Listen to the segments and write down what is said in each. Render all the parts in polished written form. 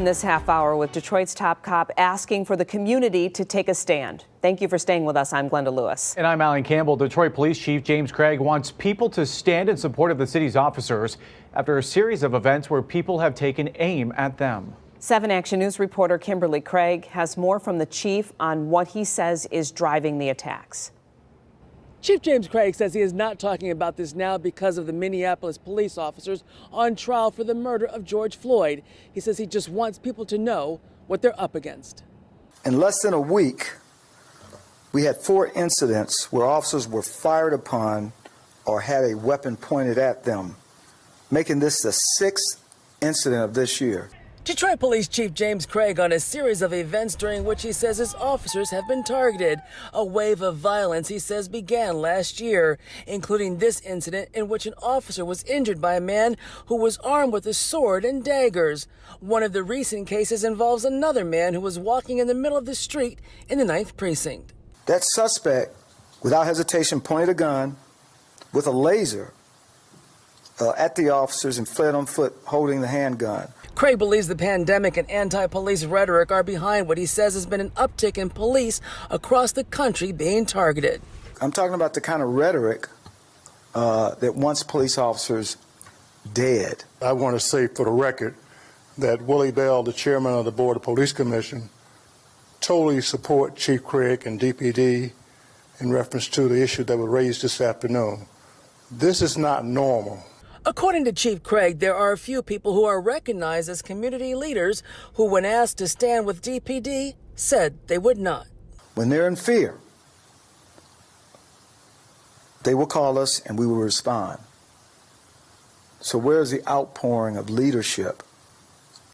begin this half hour with Detroit's top cop asking for the community to take a stand. Thank you for staying with us. I'm Glenda Lewis. And I'm Alan Campbell. Detroit Police Chief James Craig wants people to stand in support of the city's officers after a series of events where people have taken aim at them. 7 Action News reporter Kimberly Craig has more from the chief on what he says is driving the attacks. Chief James Craig says he is not talking about this now because of the Minneapolis police officers on trial for the murder of George Floyd. He says he just wants people to know what they're up against. In less than a week, we had 4 incidents where officers were fired upon or had a weapon pointed at them, making this the 6th incident of this year. Detroit Police Chief James Craig on a series of events during which he says his officers have been targeted. A wave of violence, he says, began last year, including this incident in which an officer was injured by a man who was armed with a sword and daggers. One of the recent cases involves another man who was walking in the middle of the street in the 9th Precinct. That suspect, without hesitation, pointed a gun with a laser at the officers and fled on foot holding the handgun. Craig believes the pandemic and anti-police rhetoric are behind what he says has been an uptick in police across the country being targeted. I'm talking about the kind of rhetoric that wants police officers dead. I want to say for the record that Willie Bell, the chairman of the Board of Police Commission, totally support Chief Craig and DPD in reference to the issue that was raised this afternoon. This is not normal. According to Chief Craig, there are a few people who are recognized as community leaders who, when asked to stand with DPD, said they would not. When they're in fear, they will call us and we will respond. So where's the outpouring of leadership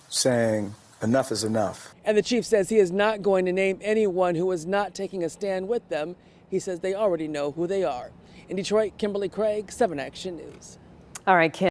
saying enough is enough? And the chief says he is not going to name anyone who is not taking a stand with them. He says they already know who they are. In Detroit, Kimberly Craig, 7 Action News. All right, Kim.